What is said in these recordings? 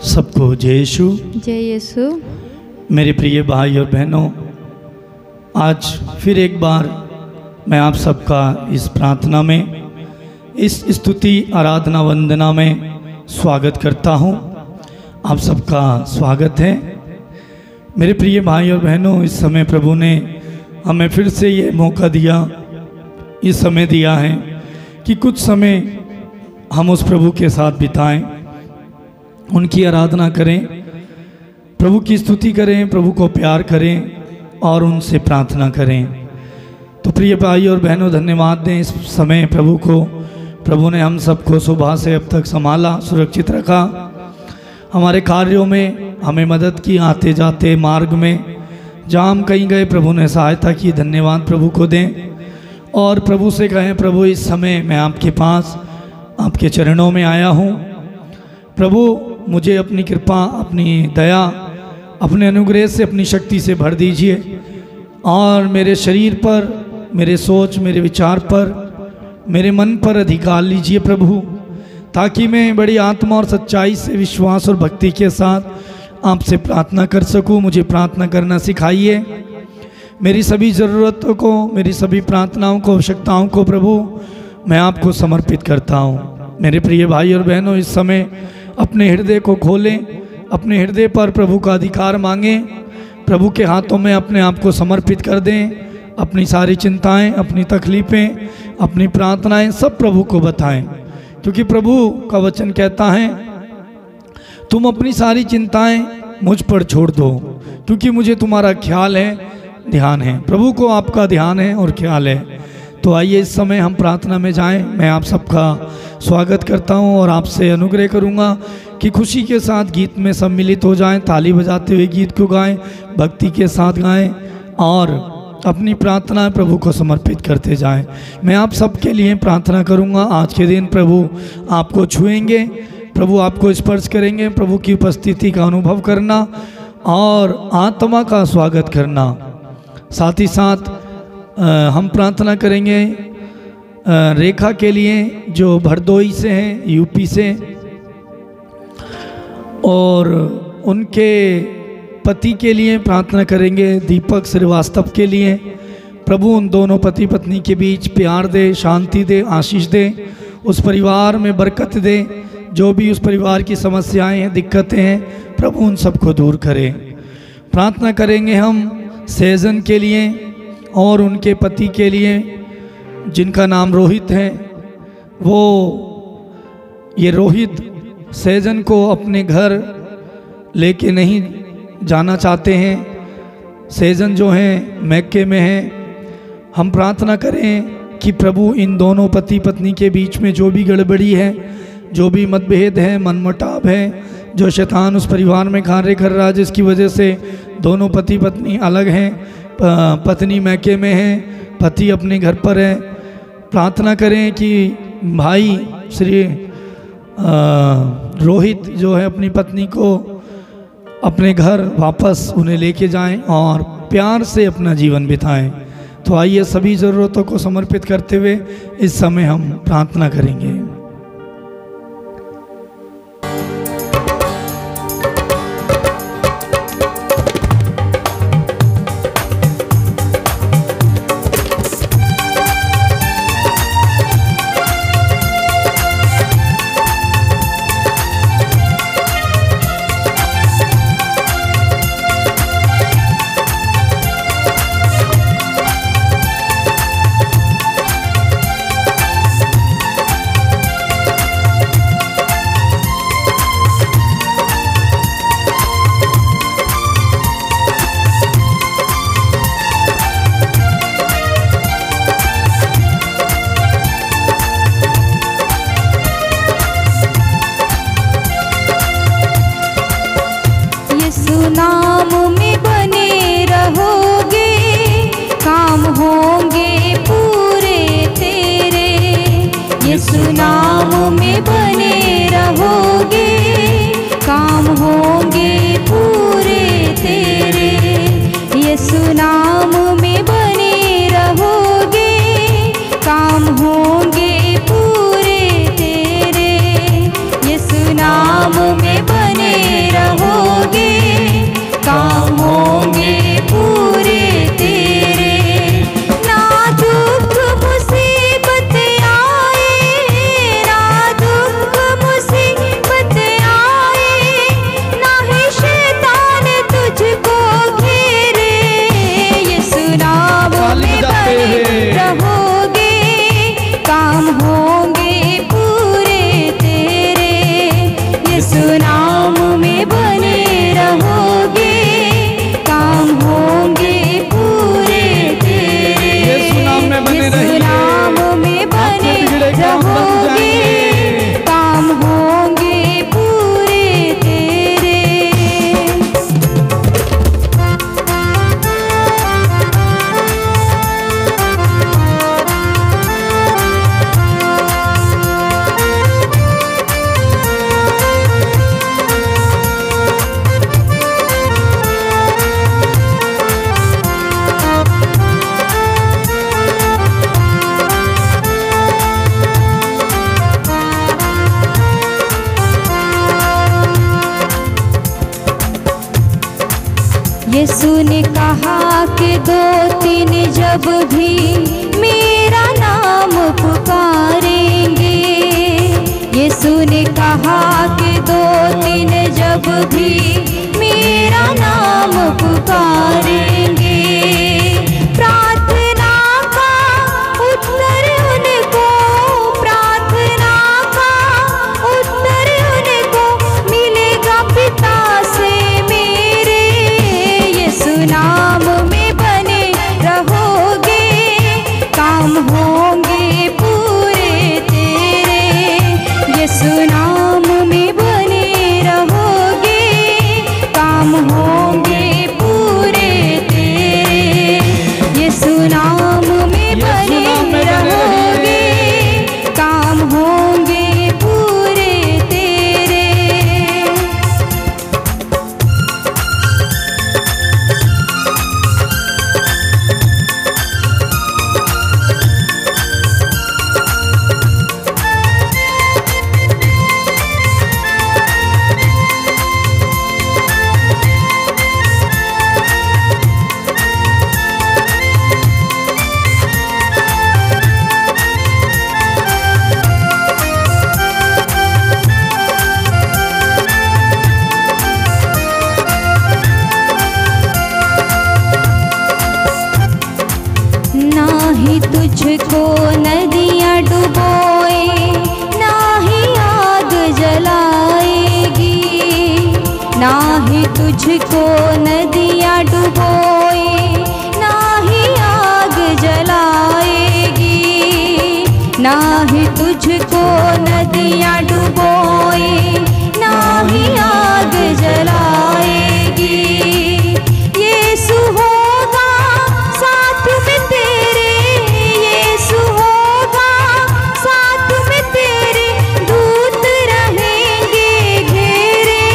सबको जय यीशु। जय यीशु। मेरे प्रिय भाई और बहनों, आज फिर एक बार मैं आप सबका इस प्रार्थना में, इस स्तुति आराधना वंदना में स्वागत करता हूं। आप सबका स्वागत है। मेरे प्रिय भाई और बहनों, इस समय प्रभु ने हमें फिर से ये मौका दिया, ये समय दिया है कि कुछ समय हम उस प्रभु के साथ बिताएं, उनकी आराधना करें, प्रभु की स्तुति करें, प्रभु को प्यार करें और उनसे प्रार्थना करें। तो प्रिय भाई और बहनों, धन्यवाद दें इस समय प्रभु को। प्रभु ने हम सबको सुबह से अब तक संभाला, सुरक्षित रखा, हमारे कार्यों में हमें मदद की, आते जाते मार्ग में जहाँ हम कहीं गए प्रभु ने सहायता की। धन्यवाद प्रभु को दें और प्रभु से कहें, प्रभु इस समय मैं आपके पास, आपके चरणों में आया हूँ। प्रभु मुझे अपनी कृपा, अपनी दया, अपने अनुग्रह से, अपनी शक्ति से भर दीजिए और मेरे शरीर पर, मेरे सोच, मेरे विचार पर, मेरे मन पर अधिकार लीजिए प्रभु, ताकि मैं बड़ी आत्मा और सच्चाई से, विश्वास और भक्ति के साथ आपसे प्रार्थना कर सकूं। मुझे प्रार्थना करना सिखाइए। मेरी सभी ज़रूरतों को, मेरी सभी प्रार्थनाओं को, आवश्यकताओं को प्रभु मैं आपको समर्पित करता हूं। मेरे प्रिय भाई और बहनों, इस समय अपने हृदय को खोलें, अपने हृदय पर प्रभु का अधिकार मांगें, प्रभु के हाथों में अपने आप को समर्पित कर दें। अपनी सारी चिंताएं, अपनी तकलीफ़ें, अपनी प्रार्थनाएं सब प्रभु को बताएं, क्योंकि प्रभु का वचन कहता है, तुम अपनी सारी चिंताएं मुझ पर छोड़ दो, क्योंकि मुझे तुम्हारा ख्याल है, ध्यान है। प्रभु को आपका ध्यान है और ख्याल है। तो आइए इस समय हम प्रार्थना में जाएं। मैं आप सबका स्वागत करता हूं और आपसे अनुग्रह करूंगा कि खुशी के साथ गीत में सम्मिलित हो जाएं, ताली बजाते हुए गीत को गाएं, भक्ति के साथ गाएं और अपनी प्रार्थना प्रभु को समर्पित करते जाएं। मैं आप सबके लिए प्रार्थना करूंगा। आज के दिन प्रभु आपको छुएंगे, प्रभु आपको स्पर्श करेंगे। प्रभु की उपस्थिति का अनुभव करना और आत्मा का स्वागत करना। साथ ही साथ हम प्रार्थना करेंगे रेखा के लिए, जो भरदोई से हैं, यूपी से, और उनके पति के लिए प्रार्थना करेंगे, दीपक श्रीवास्तव के लिए। प्रभु उन दोनों पति पत्नी के बीच प्यार दे, शांति दे, आशीष दे, उस परिवार में बरकत दे। जो भी उस परिवार की समस्याएं हैं, दिक्कतें हैं, प्रभु उन सबको दूर करे। प्रार्थना करेंगे हम सेजन के लिए और उनके पति के लिए, जिनका नाम रोहित है। वो ये रोहित सेजन को अपने घर लेके नहीं जाना चाहते हैं। सेजन जो हैं मैके में हैं। हम प्रार्थना करें कि प्रभु इन दोनों पति पत्नी के बीच में जो भी गड़बड़ी है, जो भी मतभेद है, मनमुटाव है, जो शैतान उस परिवार में कार्य कर रहा है, जिसकी वजह से दोनों पति पत्नी अलग हैं, पत्नी मैके में है, पति अपने घर पर है। प्रार्थना करें कि भाई श्री रोहित जो है अपनी पत्नी को अपने घर वापस उन्हें लेके जाएं और प्यार से अपना जीवन बिताएं। तो आइए सभी ज़रूरतों को समर्पित करते हुए इस समय हम प्रार्थना करेंगे। नाम में बने रहोगे, काम होंगे पूरे तेरे। ना दुख मुसीबत आए, ना दुख मुसीबत आए, ना ही शैतान तुझको घेरे। यीशु नाम में बने रहोगे, काम होंगे पूरे तेरे। यीशु नाम में बने रहोगे, काम होंगे पूरे तेरे। यीशु नाम में बने यीशु नाम में बने रहोगे, काम होंगे पूरे तेरे। यीशु ने कहा कि 2-3 जब भी मेरा नाम पुकारेंगे। यीशु ने कहा कि 2-3 जब भी मेरा नाम पुकारेंगे। प्रार्थना का उत्तर उनको, प्रार्थना का उत्तर उनको मिलेगा पिता से मेरे। यीशु नाम में बने रहोगे, काम होंगे पूरे तेरे। यीशु नाम में बने रहोगे, काम होंगे पूरे तेरे। यीशु नाम में बने रहोगे, काम होंगे पूरे तेरे। ना ही तुझको नदियाँ डुबोए, ना ही आग जलाएगी। ना ही तुझको नदियाँ डुबोए, ना ही आग जलाएगी। ना ही तुझको नदियाँ डुबोए, ना ही आग जलाएगी। यीशु होगा साथ में तेरे, यीशु होगा साथ में तेरे, दूत रहेंगे घेरे।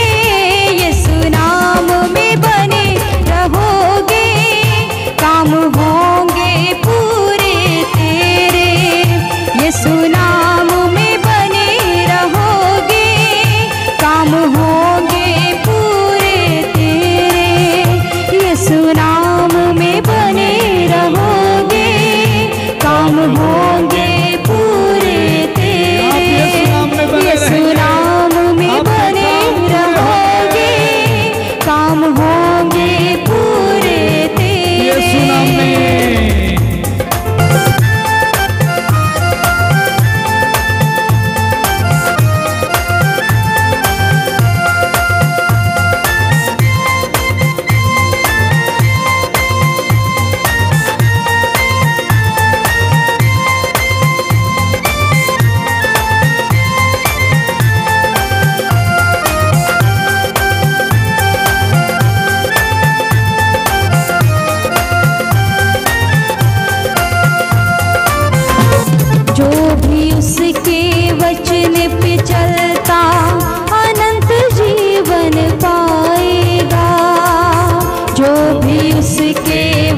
यीशु नाम में बने रहोगे, काम होंगे पूरे तेरे। यीशु नाम में बने रहोगे, काम होंगे पूरे तेरे। यीशु नाम में बने रहोगे, काम होंगे पूरे तेरे। यीशु नाम में बने रहोगे, काम होंगे पूरे तेरे। यीशु नाम में।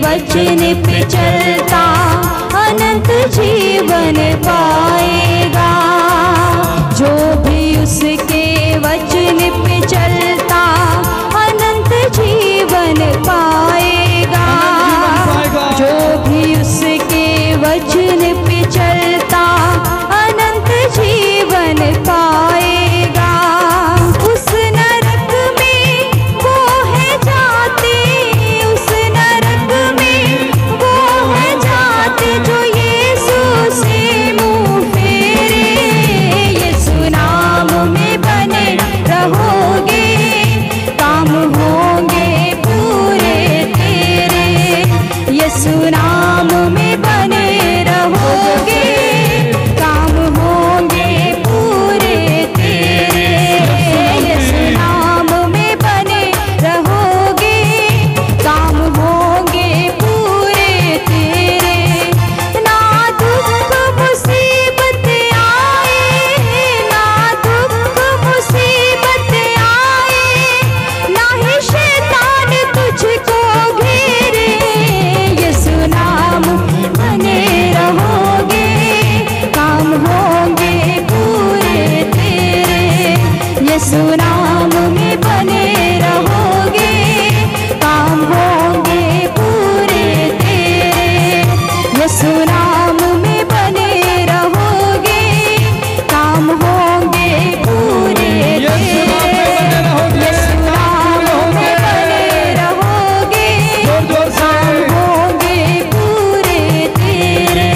वचन पे चलता अनंत जीवन पाएगा। जो भी उसके वचन पे चलता यीशु नाम में बने रहोगे, काम होंगे पूरे तेरे। यीशु नाम में बने रहोगे, काम होंगे पूरे तेरे। यीशु नाम में बने रहोगे, काम होंगे पूरे तेरे।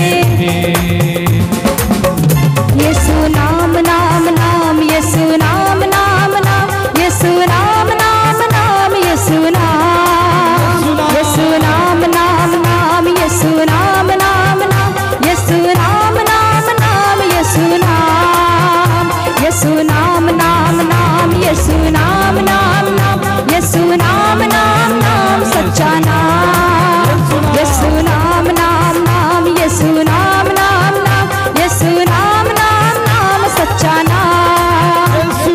यीशु नाम नाम नाम, यीशु नाम नाम नाम, यीशु नाम नाम नाम, यीशु नाम, यीशु नाम नाम नाम, यीशु नाम नाम नाम, यीशु नाम नाम नाम, यीशु नाम, यीशु नाम नाम नाम, यीशु नाम नाम नाम, यीशु नाम नाम नाम, सच्चा नाम। यीशु नाम नाम नाम, यीशु नाम नाम नाम, यीशु नाम नाम नाम, सच्चा नाम।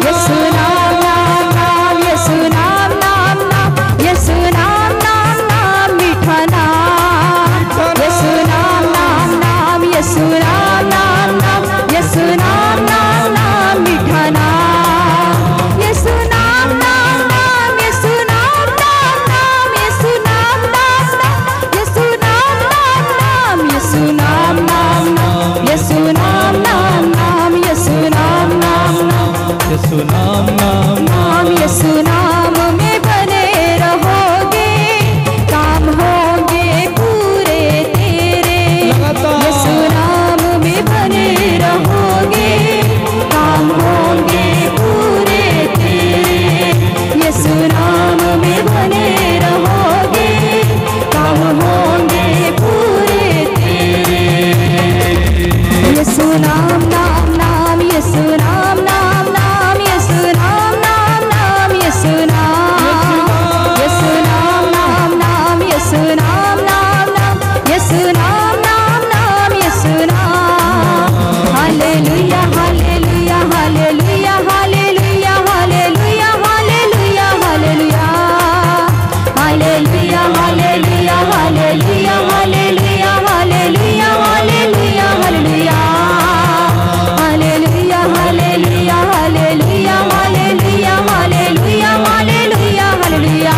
यीशु नाम नाम नाम, यीशु नाम नाम नाम, यीशु नाम नाम नाम, मीठा नाम। यीशु नाम नाम नाम, यीशु नाम नाम नाम, यीशु नाम नाम नाम, मीठा नाम। यीशु नाम नाम नाम, यीशु नाम नाम नाम, यीशु नाम नाम नाम, यीशु नाम नाम नाम, यीशु नाम नाम नाम, यीशु नाम नाम नाम, यीशु नाम नाम नाम, यीशु नाम नाम नाम। यीशु नाम में बने रहोगे, काम होंगे पूरे तेरे। यीशु नाम में बने रहोगे, काम होंगे पूरे तेरे। यीशु नाम में बने रहोगे, काम होंगे पूरे तेरे। यीशु नाम नाम नाम, यीशु नाम नाम नाम, यीशु नाम नाम नाम, यीशु नाम, यीशु नाम नाम नाम, यीशु नाम नाम नाम, यीशु नाम नाम नाम, यीशु नाम। Hallelujah hallelujah hallelujah hallelujah hallelujah hallelujah hallelujah, hallelujah hallelujah hallelujah hallelujah hallelujah hallelujah hallelujah, hallelujah hallelujah hallelujah hallelujah hallelujah hallelujah hallelujah,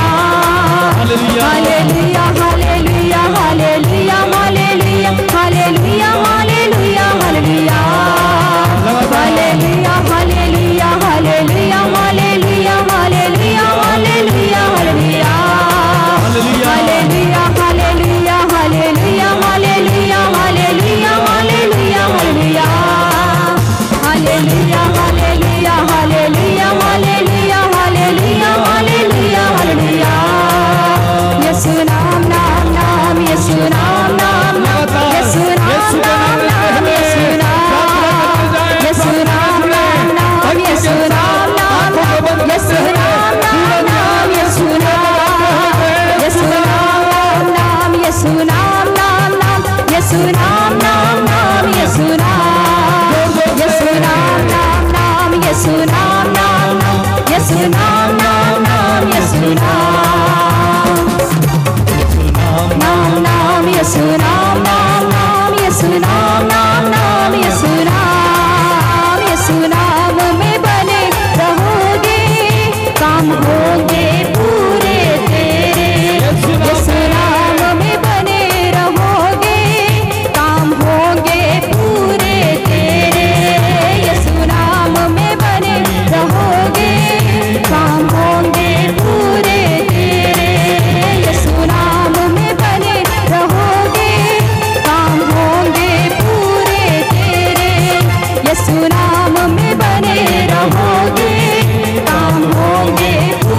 hallelujah hallelujah hallelujah hallelujah hallelujah hallelujah hallelujah, hallelujah hallelujah hallelujah hallelujah hallelujah hallelujah hallelujah, hallelujah hallelujah hallelujah hallelujah hallelujah hallelujah hallelujah, hallelujah hallelujah hallelujah hallelujah hallelujah hallelujah hallelujah. Yeshu नाम नाम नाम, यीशु नाम नाम नाम, यीशु नाम नाम नाम, यीशु नाम, यीशु नाम नाम नाम, यीशु नाम नाम नाम, यीशु नाम नाम नाम, यीशु नाम, यीशु नाम नाम नाम, यीशु नाम नाम नाम, यीशु नाम नाम नाम, यीशु नाम, यीशु नाम नाम नाम, यीशु नाम नाम नाम, यीशु नाम नाम नाम, यीशु नाम, नाम नाम, यीशु नाम नाम नाम, यीशु नाम नाम नाम, यीशु नाम। यीशु नाम में बने रहोगे, काम होंगे पूरे तेरे। यीशु नाम में बने रहोगे, काम होंगे पूरे तेरे। यीशु नाम में बने रहोगे, काम होंगे पूरे तेरे। यीशु नाम में बने रहोगे, काम होंगे पूरे तेरे। यीशु नाम में बने रहोगे, काम होंगे पूरे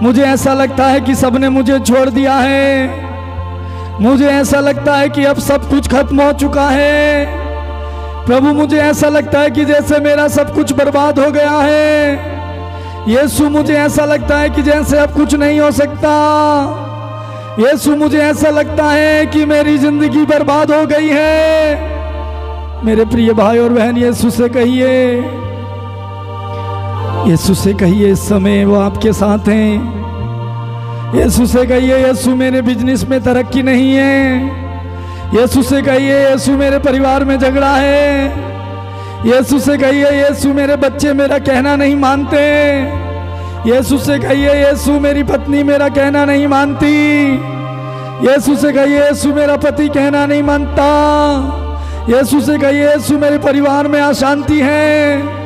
मुझे ऐसा लगता है कि सबने मुझे छोड़ दिया है। मुझे ऐसा लगता है कि अब सब कुछ खत्म हो चुका है। प्रभु मुझे ऐसा लगता है कि जैसे मेरा सब कुछ बर्बाद हो गया है। यीशु मुझे ऐसा लगता है कि जैसे अब कुछ नहीं हो सकता। यीशु मुझे ऐसा लगता है कि मेरी जिंदगी बर्बाद हो गई है। मेरे प्रिय भाई और बहन, यीशु से कहिए, यीशु से कहिए इस समय वो आपके साथ हैं। यीशु से कहिए यीशु मेरे बिजनेस में तरक्की नहीं है। यीशु से कहिए यीशु मेरे परिवार में झगड़ा है। यीशु से कहिए यीशु मेरे बच्चे मेरा कहना नहीं मानते। यीशु से कहिए यीशु मेरी पत्नी मेरा कहना नहीं मानती। यीशु से कहिए यीशु मेरा पति कहना नहीं मानता। यीशु से कहिए यीशु मेरे परिवार में अशांति है,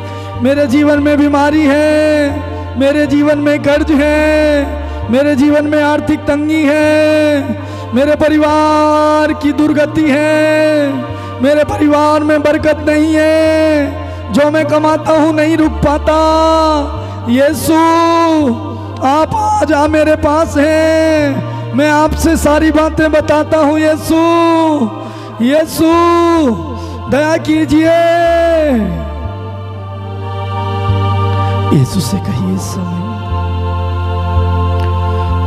मेरे जीवन में बीमारी है, मेरे जीवन में कर्ज है, मेरे जीवन में आर्थिक तंगी है, मेरे परिवार की दुर्गति है, मेरे परिवार में बरकत नहीं है, जो मैं कमाता हूँ नहीं रुक पाता। यीशु आप आज आ मेरे पास हैं, मैं आपसे सारी बातें बताता हूँ। यीशु यीशु दया कीजिए। यीशु से कहिए इस समय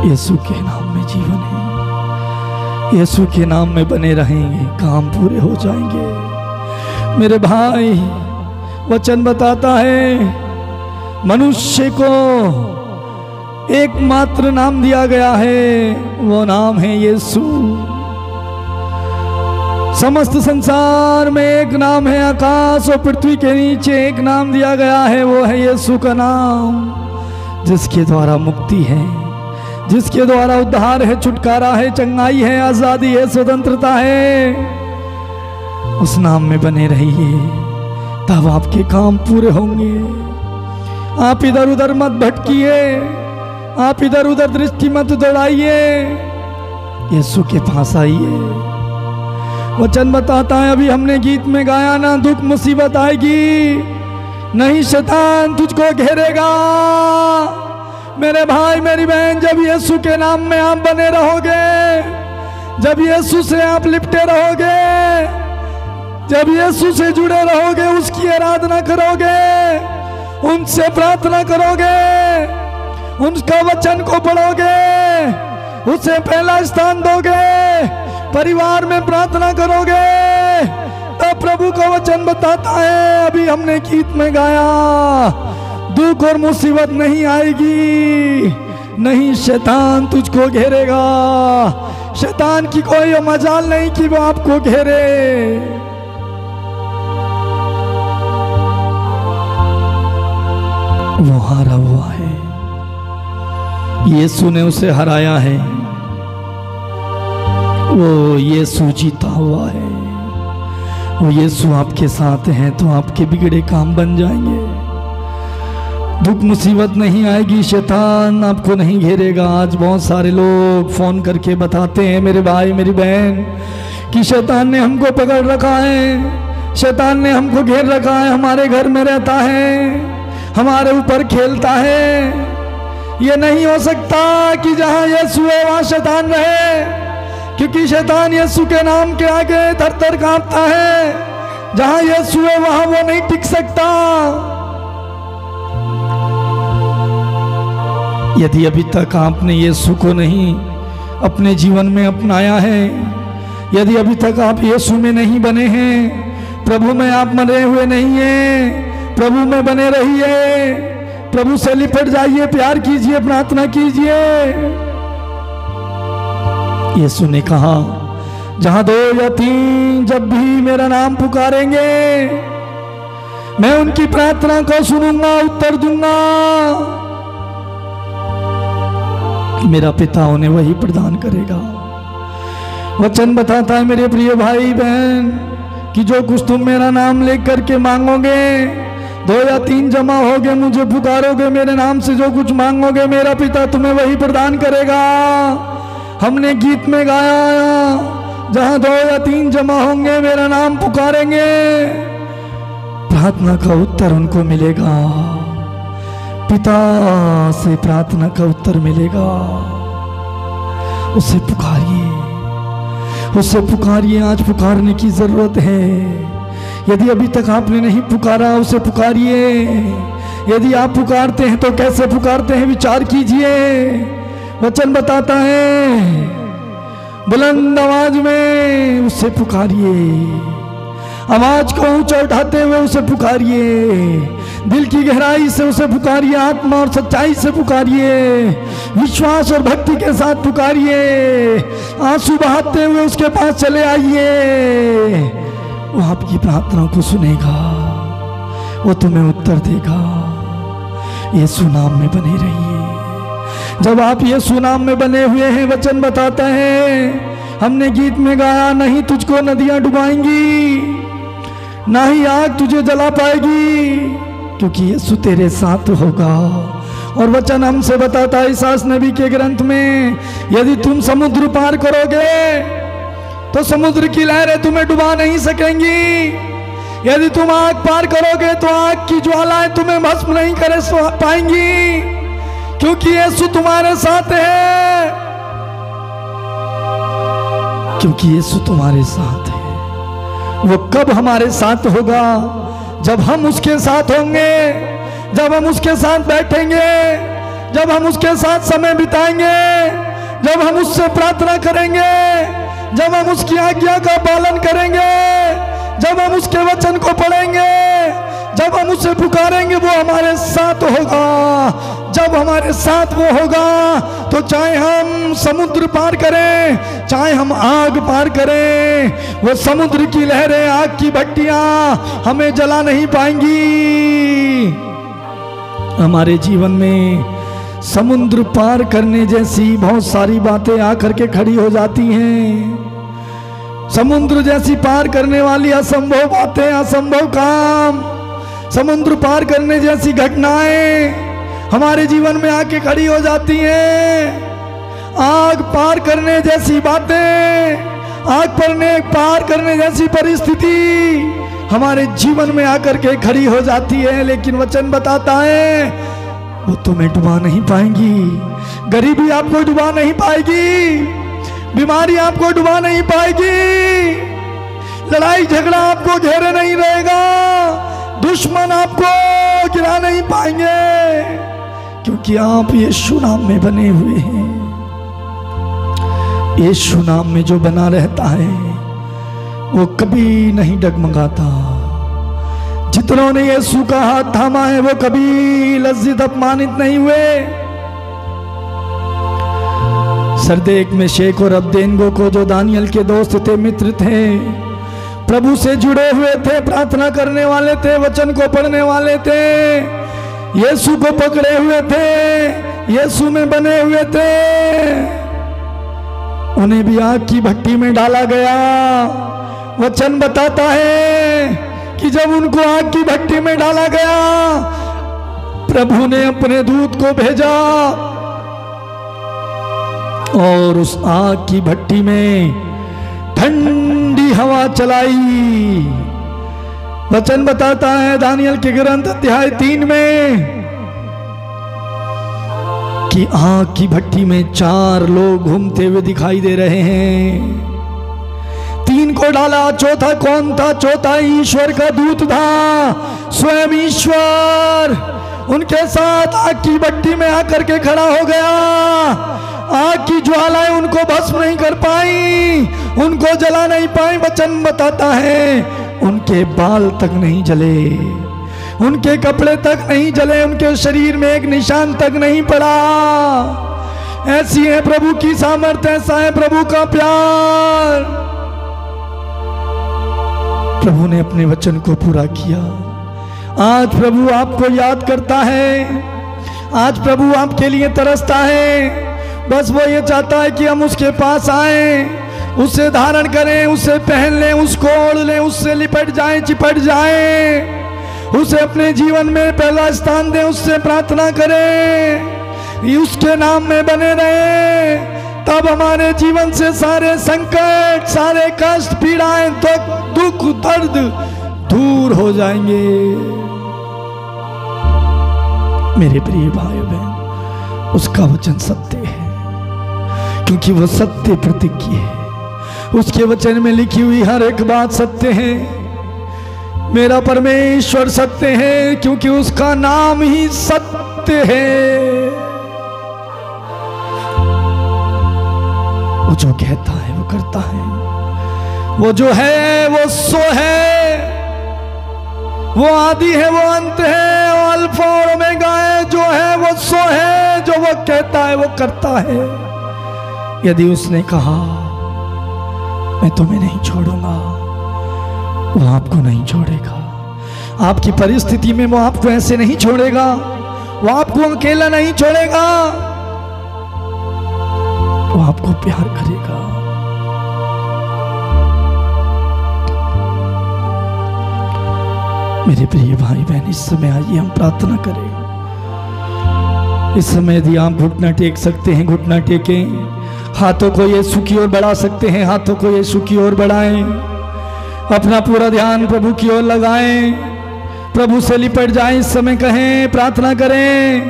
यीशु के नाम में जीवन है। यीशु के नाम में बने रहेंगे, काम पूरे हो जाएंगे। मेरे भाई, वचन बताता है मनुष्य को एकमात्र नाम दिया गया है, वो नाम है यीशु। समस्त संसार में एक नाम है, आकाश और पृथ्वी के नीचे एक नाम दिया गया है, वो है यीशु का नाम, जिसके द्वारा मुक्ति है, जिसके द्वारा उद्धार है, छुटकारा है, चंगाई है, आजादी है, स्वतंत्रता है। उस नाम में बने रहिए, तब आपके काम पूरे होंगे। आप इधर उधर मत भटकिए, आप इधर उधर दृष्टि मत दौड़ाइए, यीशु के पास आइए। वचन बताता है, अभी हमने गीत में गाया ना, दुख मुसीबत आएगी नहीं, शैतान तुझको घेरेगा। मेरे भाई मेरी बहन, जब यीशु के नाम में आप बने रहोगे, जब यीशु से आप लिपटे रहोगे, जब यीशु से जुड़े रहोगे, उसकी आराधना करोगे, उनसे प्रार्थना करोगे, उनका वचन को पढ़ोगे, उसे पहला स्थान दोगे, परिवार में प्रार्थना करोगे, तब प्रभु का वचन बताता है, अभी हमने गीत में गाया, दुख और मुसीबत नहीं आएगी, नहीं शैतान तुझको घेरेगा। शैतान की कोई मजाल नहीं कि वो आपको घेरे। वो हारा हुआ है, यीशु ने उसे हराया है। वो यीशु जीता हुआ है। वो यीशु आपके साथ हैं तो आपके बिगड़े काम बन जाएंगे। दुख मुसीबत नहीं आएगी, शैतान आपको नहीं घेरेगा। आज बहुत सारे लोग फोन करके बताते हैं, मेरे भाई मेरी बहन, कि शैतान ने हमको पकड़ रखा है, शैतान ने हमको घेर रखा है, हमारे घर में रहता है, हमारे ऊपर खेलता है। ये नहीं हो सकता कि जहां यीशु है वहां शैतान रहे, क्योंकि शैतान यीशु के नाम के आगे थर-थर कांपता है। जहां यीशु है वहां वो नहीं टिक सकता। यदि अभी तक आपने यीशु को नहीं अपने जीवन में अपनाया है, यदि अभी तक आप यीशु में नहीं बने हैं, प्रभु में आप बने हुए नहीं हैं, प्रभु में बने रहिए, प्रभु से लिपट जाइए, प्यार कीजिए, प्रार्थना कीजिए। यीशु ने कहा, जहां 2 या 3 जब भी मेरा नाम पुकारेंगे, मैं उनकी प्रार्थना को सुनूंगा, उत्तर दूंगा। मेरा पिता उन्हें वही प्रदान करेगा। वचन बताता है मेरे प्रिय भाई बहन, कि जो कुछ तुम मेरा नाम लेकर के मांगोगे, 2 या 3 जमा होगे, मुझे पुकारोगे, मेरे नाम से जो कुछ मांगोगे, मेरा पिता तुम्हें वही प्रदान करेगा। हमने गीत में गाया, जहां 2 या 3 जमा होंगे, मेरा नाम पुकारेंगे, प्रार्थना का उत्तर उनको मिलेगा। पिता से प्रार्थना का उत्तर मिलेगा। उसे पुकारिए, उसे पुकारिए। आज पुकारने की जरूरत है। यदि अभी तक आपने नहीं पुकारा, उसे पुकारिए। यदि आप पुकारते हैं तो कैसे पुकारते हैं विचार कीजिए। वचन बताता है, बुलंद आवाज में उसे पुकारिए। आवाज को ऊंचा उठाते हुए उसे पुकारिए। दिल की गहराई से उसे पुकारिए, आत्मा और सच्चाई से पुकारिए, विश्वास और भक्ति के साथ पुकारिए। आंसू बहाते हुए उसके पास चले आइए। वो आपकी प्रार्थना को सुनेगा, वो तुम्हें उत्तर देगा। यीशु नाम में बने रहिए। जब आप यीशु नाम में बने हुए हैं, वचन बताता है, हमने गीत में गाया, नहीं तुझको नदियां डुबाएंगी, ना ही आग तुझे जला पाएगी, क्योंकि यीशु तेरे साथ होगा। और वचन हमसे बताता है ईसायाह नबी के ग्रंथ में, यदि तुम समुद्र पार करोगे तो समुद्र की लहरें तुम्हें डुबा नहीं सकेंगी। यदि तुम आग पार करोगे तो आग की ज्वालाएं तुम्हें भस्म नहीं कर पाएंगी, क्योंकि यीशु तुम्हारे साथ है। क्योंकि यीशु तुम्हारे साथ है। वो कब हमारे साथ होगा? जब हम उसके साथ होंगे, जब हम उसके साथ बैठेंगे, जब हम उसके साथ समय बिताएंगे, जब हम उससे प्रार्थना करेंगे, जब हम उसकी आज्ञा का पालन करेंगे, जब हम उसके वचन को पढ़ेंगे, जब हम उसे पुकारेंगे, वो हमारे साथ होगा। जब हमारे साथ वो होगा तो चाहे हम समुद्र पार करें, चाहे हम आग पार करें, वो समुद्र की लहरें, आग की भट्टियां हमें जला नहीं पाएंगी। हमारे जीवन में समुद्र पार करने जैसी बहुत सारी बातें आकर के खड़ी हो जाती हैं। समुद्र जैसी पार करने वाली असंभव बातें, असंभव काम, समुद्र पार करने जैसी घटनाएं हमारे जीवन में आके खड़ी हो जाती हैं। आग पार करने जैसी बातें, आग पार करने जैसी परिस्थिति हमारे जीवन में आकर के खड़ी हो जाती है। लेकिन वचन बताता है, वो तुम्हें डुबा नहीं पाएंगी। गरीबी आपको डुबा नहीं पाएगी, बीमारी आपको डुबा नहीं पाएगी, लड़ाई झगड़ा आपको घेरे नहीं रहेगा, दुश्मन आपको गिरा नहीं पाएंगे, क्योंकि आप यीशु नाम में बने हुए हैं। यीशु नाम में जो बना रहता है वो कभी नहीं डगमगाता। जितनों ने यीशु का हाथ थामा है वो कभी लज्जित अपमानित नहीं हुए। सरदेक में शेख और अब्देनगो को, जो दानियल के दोस्त थे, मित्र थे, प्रभु से जुड़े हुए थे, प्रार्थना करने वाले थे, वचन को पढ़ने वाले थे, यीशु को पकड़े हुए थे, यीशु में बने हुए थे, उन्हें भी आग की भट्टी में डाला गया। वचन बताता है कि जब उनको आग की भट्टी में डाला गया, प्रभु ने अपने दूत को भेजा और उस आग की भट्टी में ठंडी हवा चलाई। वचन बताता है दानियल के ग्रंथ अध्याय 3 में कि आग की भट्टी में 4 लोग घूमते हुए दिखाई दे रहे हैं। 3 को डाला, चौथा कौन था? चौथा ईश्वर का दूत था, स्वयं ईश्वर उनके साथ आग की भट्टी में आकर के खड़ा हो गया। आग की ज्वालाएं उनको भस्म नहीं कर पाई, उनको जला नहीं पाई। वचन बताता है उनके बाल तक नहीं जले, उनके कपड़े तक नहीं जले, उनके शरीर में एक निशान तक नहीं पड़ा। ऐसी है प्रभु की सामर्थ्य, ऐसा है प्रभु का प्यार। प्रभु ने अपने वचन को पूरा किया। आज प्रभु आपको याद करता है, आज प्रभु आपके लिए तरसता है। बस वो ये चाहता है कि हम उसके पास आएं, उसे धारण करें, उसे पहन लें, उसको ओढ़ लें, उससे लिपट जाएं, चिपट जाएं, उसे अपने जीवन में पहला स्थान दें, उससे प्रार्थना करें, उसके नाम में बने रहें। तब हमारे जीवन से सारे संकट, सारे कष्ट, पीड़ाएं, दुख, दर्द दूर हो जाएंगे। मेरे प्रिय भाई बहन, उसका वचन सत्य है, क्योंकि वो सत्य प्रतिज्ञ है। उसके वचन में लिखी हुई हर एक बात सत्य है। मेरा परमेश्वर सत्य है, क्योंकि उसका नाम ही सत्य है। वो जो कहता है वो करता है, वो जो है वो सो है, वो आदि है वो अंत है, वो अल्फा और ओमेगा है। जो है वो सो है, जो वो कहता है वो करता है। यदि उसने कहा मैं तुम्हें नहीं छोड़ूंगा, वो आपको नहीं छोड़ेगा। आपकी परिस्थिति में वो आपको ऐसे नहीं छोड़ेगा, वो आपको अकेला नहीं छोड़ेगा, वो आपको प्यार करेगा। मेरे प्रिय भाई बहन, इस समय आइए हम प्रार्थना करें। इस समय यदि आप घुटना टेक सकते हैं, घुटना टेकें। हाथों को यीशु की ओर बढ़ा सकते हैं, हाथों को यीशु की ओर बढ़ाएं। अपना पूरा ध्यान प्रभु की ओर लगाएं, प्रभु से लिपट जाएं। इस समय कहें, प्रार्थना करें,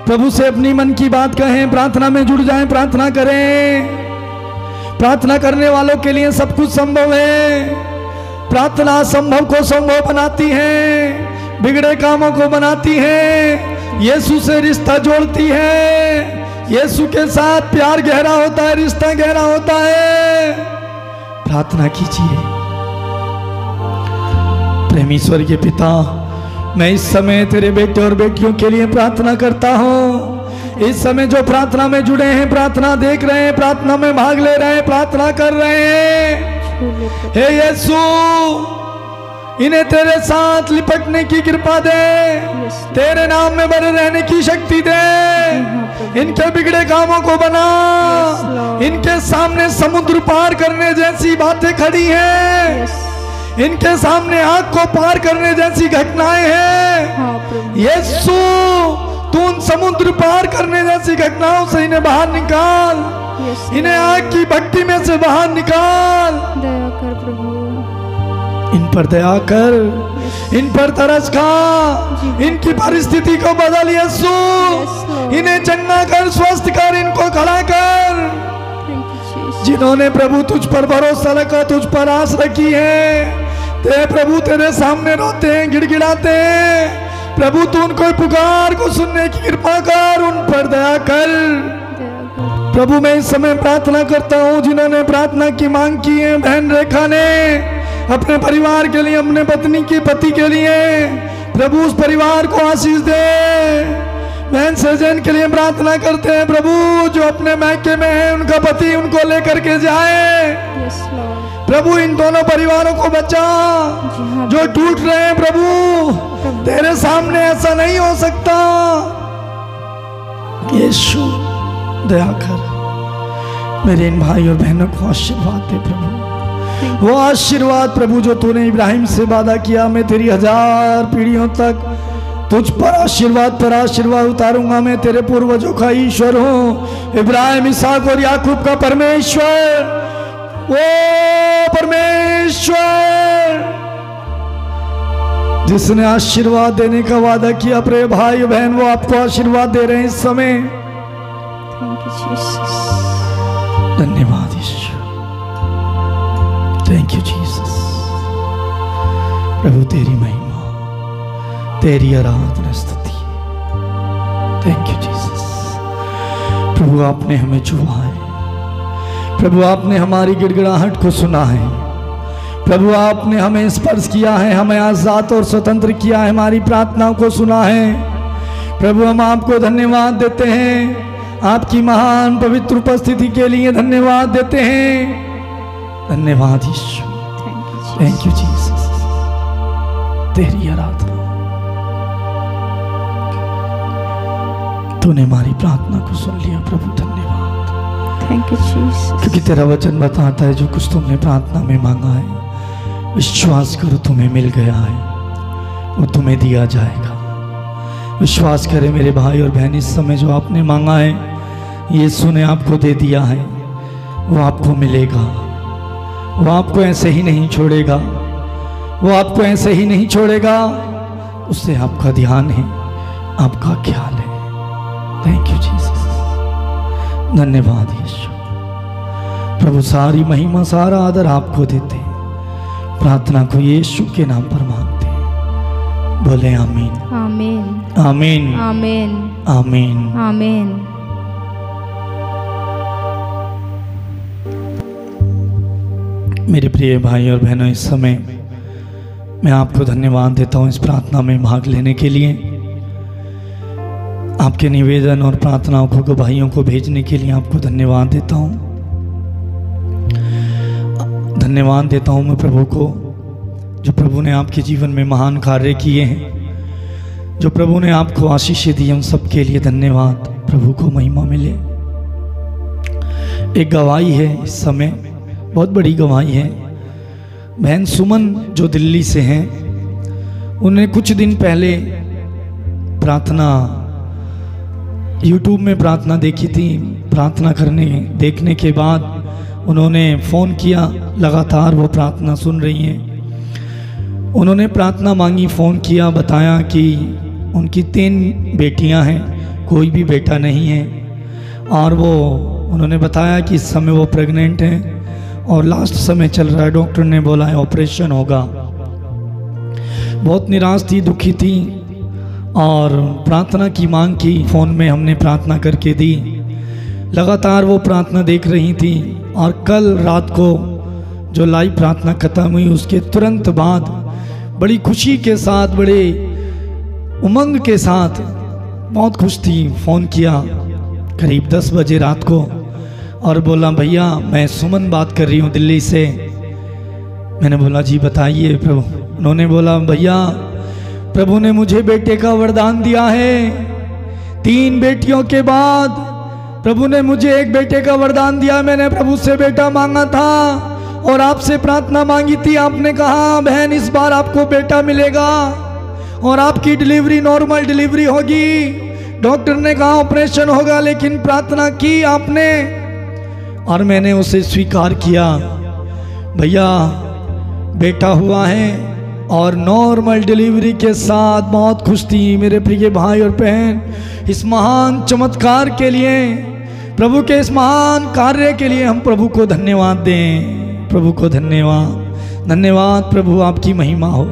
प्रभु से अपनी मन की बात कहें, प्रार्थना में जुड़ जाएं, प्रार्थना करें। प्रार्थना करने वालों के लिए सब कुछ संभव है। प्रार्थना असंभव को संभव बनाती है, बिगड़े कामों को बनाती है, यीशु से रिश्ता जोड़ती है। यीशु के साथ प्यार गहरा होता है, रिश्ता गहरा होता है। प्रार्थना कीजिए। प्रेमीश्वर के पिता, मैं इस समय तेरे बेटे और बेटियों के लिए प्रार्थना करता हूँ। इस समय जो प्रार्थना में जुड़े हैं, प्रार्थना देख रहे हैं, प्रार्थना में भाग ले रहे हैं, प्रार्थना कर रहे हैं, हे यीशु, इन्हें तेरे साथ लिपटने की कृपा दे, तेरे नाम में बने रहने की शक्ति दे। इनके बिगड़े कामों को बना, इनके सामने समुद्र पार करने जैसी बातें खड़ी हैं, इनके सामने आग को पार करने जैसी घटनाएं हैं। यीशु, तू उन समुद्र पार करने जैसी घटनाओं से इन्हें बाहर निकाल, इन्हें आग की भट्टी में से बाहर निकाल। दया कर प्रभु, इन पर दया कर, इन पर तरस खा, इनकी परिस्थिति को बदल यीशु। इन्हें चंगा कर, स्वस्थ कर, इनको खड़ा कर। जिन्होंने प्रभु तुझ पर भरोसा रखा, तुझ पर आस रखी है, ते प्रभु तेरे सामने रोते हैं, गिड़गिड़ाते हैं, प्रभु तू उनको पुकार को सुनने की कृपा कर, उन पर दया कर। प्रभु मैं इस समय प्रार्थना करता हूँ, जिन्होंने प्रार्थना की मांग की है, बहन रेखा ने अपने परिवार के लिए, अपने पत्नी के पति के लिए, प्रभु उस परिवार को आशीष दे। बहन सजन के लिए प्रार्थना करते हैं, प्रभु जो अपने मैके में है, उनका पति उनको लेकर के जाए। प्रभु इन दोनों परिवारों को बचा जो टूट रहे हैं। प्रभु तेरे सामने ऐसा नहीं हो सकता। यीशु दया कर, मेरे इन भाई और बहनों को आशीर्वाद दे प्रभु। वो आशीर्वाद प्रभु जो तूने इब्राहिम से वादा किया, मैं तेरी 1000 पीढ़ियों तक तुझ पर आशीर्वाद उतारूंगा। मैं तेरे पूर्वजों का ईश्वर हूँ, इब्राहिम, इसहाक और याकूब का परमेश्वर। वो परमेश्वर जिसने आशीर्वाद देने का वादा किया, प्रिय भाई बहन, वो आपको आशीर्वाद दे रहे हैं इस समय। धन्यवाद यीशु, थैंक यू जीसस। प्रभु तेरी महिमा, तेरी आराधना स्तुति, थैंक यू जीसस। प्रभु आपने हमें छुआ है, प्रभु आपने हमारी गिड़गिड़ाहट को सुना है, प्रभु आपने हमें स्पर्श किया है, हमें आजाद और स्वतंत्र किया है, हमारी प्रार्थनाओं को सुना है। प्रभु हम आपको धन्यवाद देते हैं, आपकी महान पवित्र उपस्थिति के लिए धन्यवाद देते हैं। धन्यवाद यीशु, थैंक यू जीसस। तेरी आराधना, तूने हमारी प्रार्थना को सुन लिया प्रभु, धन्यवाद। Thank you Jesus. क्योंकि तेरा वचन बताता है जो कुछ तुमने प्रार्थना में मांगा है, विश्वास करो तुम्हें मिल गया है, वो तुम्हें दिया जाएगा। विश्वास करें मेरे भाई और बहन, इस समय जो आपने मांगा है यीशु ने आपको दे दिया है, वो आपको मिलेगा। वो आपको ऐसे ही नहीं छोड़ेगा, वो आपको ऐसे ही नहीं छोड़ेगा। उससे आपका ध्यान है, आपका ख्याल है। थैंक यू जीसस, धन्यवाद यीशु। प्रभु सारी महिमा सारा आदर आपको देते हैं। प्रार्थना को यीशु के नाम पर मांगते हैं, बोले आमीन आमीन आमीन आमीन आमीन। आमीन। मेरे प्रिय भाई और बहनों, इस समय मैं आपको धन्यवाद देता हूँ इस प्रार्थना में भाग लेने के लिए, आपके निवेदन और प्रार्थनाओं को भाइयों को भेजने के लिए आपको धन्यवाद देता हूँ। धन्यवाद देता हूँ मैं प्रभु को, जो प्रभु ने आपके जीवन में महान कार्य किए हैं, जो प्रभु ने आपको आशीष दी, उन सब के लिए धन्यवाद। प्रभु को महिमा मिले। एक गवाही है इस समय, बहुत बड़ी गवाही है। बहन सुमन जो दिल्ली से हैं, उन्होंने कुछ दिन पहले प्रार्थना YouTube में प्रार्थना देखी थी। प्रार्थना देखने के बाद उन्होंने फ़ोन किया, लगातार वो प्रार्थना सुन रही हैं। उन्होंने प्रार्थना मांगी, फ़ोन किया, बताया कि उनकी 3 बेटियां हैं, कोई भी बेटा नहीं है। और वो उन्होंने बताया कि इस समय वो प्रेग्नेंट हैं और लास्ट समय चल रहा है, डॉक्टर ने बोला है ऑपरेशन होगा। बहुत निराश थी, दुखी थी और प्रार्थना की मांग की। फ़ोन में हमने प्रार्थना करके दी। लगातार वो प्रार्थना देख रही थी और कल रात को जो लाइव प्रार्थना खत्म हुई, उसके तुरंत बाद बड़ी खुशी के साथ, बड़े उमंग के साथ, बहुत खुश थी, फ़ोन किया करीब 10 बजे रात को और बोला, भैया मैं सुमन बात कर रही हूँ दिल्ली से। मैंने बोला जी बताइए प्रभु। उन्होंने बोला, भैया प्रभु ने मुझे बेटे का वरदान दिया है। 3 बेटियों के बाद प्रभु ने मुझे एक बेटे का वरदान दिया। मैंने प्रभु से बेटा मांगा था और आपसे प्रार्थना मांगी थी। आपने कहा बहन इस बार आपको बेटा मिलेगा और आपकी डिलीवरी नॉर्मल डिलीवरी होगी। डॉक्टर ने कहा ऑपरेशन होगा, लेकिन प्रार्थना की आपने और मैंने उसे स्वीकार किया। भैया बेटा हुआ है और नॉर्मल डिलीवरी के साथ बहुत खुश थी। मेरे प्रिय भाई और बहन, इस महान चमत्कार के लिए, प्रभु के इस महान कार्य के लिए हम प्रभु को धन्यवाद दें। प्रभु को धन्यवाद, धन्यवाद प्रभु, आपकी महिमा हो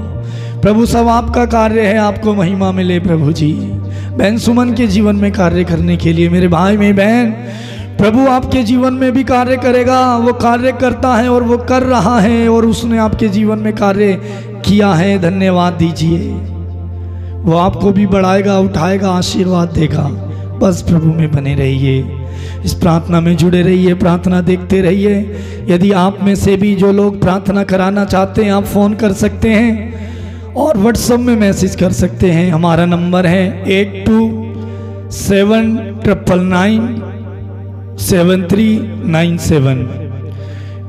प्रभु। सब आपका कार्य है, आपको महिमा मिले प्रभु जी। बहन सुमन के जीवन में कार्य करने के लिए, मेरे भाई मेरी बहन, प्रभु आपके जीवन में भी कार्य करेगा। वो कार्य करता है और वो कर रहा है और उसने आपके जीवन में कार्य किया है। धन्यवाद दीजिए। वो आपको भी बढ़ाएगा, उठाएगा, आशीर्वाद देगा। बस प्रभु में बने रहिए, इस प्रार्थना में जुड़े रहिए, प्रार्थना देखते रहिए। यदि आप में से भी जो लोग प्रार्थना कराना चाहते हैं, आप फ़ोन कर सकते हैं और व्हाट्सएप में मैसेज कर सकते हैं। हमारा नंबर है 8279997397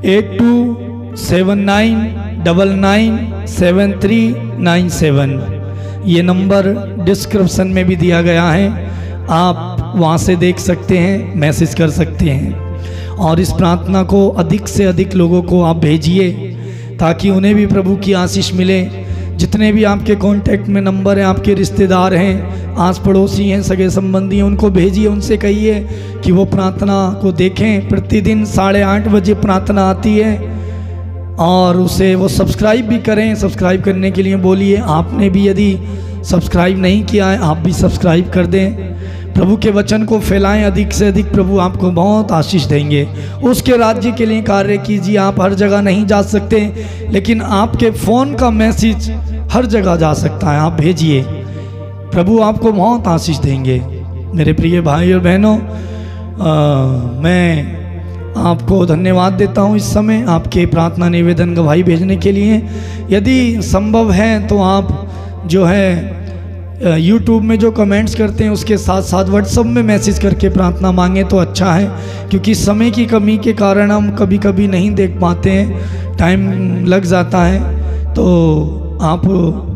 8279997397। ये नंबर डिस्क्रिप्शन में भी दिया गया है, आप वहाँ से देख सकते हैं, मैसेज कर सकते हैं। और इस प्रार्थना को अधिक से अधिक लोगों को आप भेजिए ताकि उन्हें भी प्रभु की आशीष मिले। जितने भी आपके कांटेक्ट में नंबर हैं, आपके रिश्तेदार हैं, आस पड़ोसी हैं, सगे संबंधी हैं, उनको भेजिए। उनसे कहिए कि वो प्रार्थना को देखें। प्रतिदिन 8:30 बजे प्रार्थना आती है और उसे वो सब्सक्राइब भी करें। सब्सक्राइब करने के लिए बोलिए। आपने भी यदि सब्सक्राइब नहीं किया है, आप भी सब्सक्राइब कर दें। प्रभु के वचन को फैलाएं अधिक से अधिक, प्रभु आपको बहुत आशीष देंगे। उसके राज्य के लिए कार्य कीजिए। आप हर जगह नहीं जा सकते, लेकिन आपके फ़ोन का मैसेज हर जगह जा सकता है, आप भेजिए। प्रभु आपको बहुत आशीष देंगे। मेरे प्रिय भाई और बहनों, मैं आपको धन्यवाद देता हूँ इस समय आपके प्रार्थना निवेदन गवाही भेजने के लिए। यदि संभव है तो आप जो है YouTube में जो कमेंट्स करते हैं उसके साथ साथ व्हाट्सएप में मैसेज करके प्रार्थना मांगें तो अच्छा है, क्योंकि समय की कमी के कारण हम कभी कभी नहीं देख पाते हैं, टाइम लग जाता है। तो आप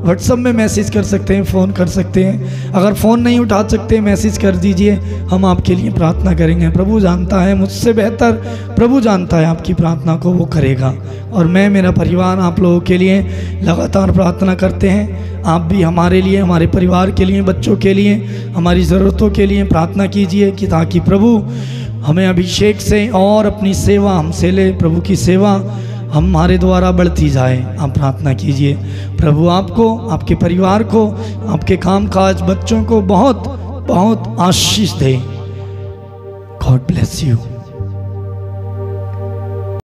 व्हाट्सएप में मैसेज कर सकते हैं, फ़ोन कर सकते हैं। अगर फ़ोन नहीं उठा सकते मैसेज कर दीजिए, हम आपके लिए प्रार्थना करेंगे। प्रभु जानता है, मुझसे बेहतर प्रभु जानता है आपकी प्रार्थना को, वो करेगा। और मैं, मेरा परिवार आप लोगों के लिए लगातार प्रार्थना करते हैं। आप भी हमारे लिए, हमारे परिवार के लिए, बच्चों के लिए, हमारी ज़रूरतों के लिए प्रार्थना कीजिए कि ताकि प्रभु हमें अभिषेक से और अपनी सेवा हमसे ले, प्रभु की सेवा हमारे द्वारा बढ़ती जाए। आप प्रार्थना कीजिए। प्रभु आपको, आपके परिवार को, आपके कामकाज, बच्चों को बहुत बहुत आशीष दे। God bless you.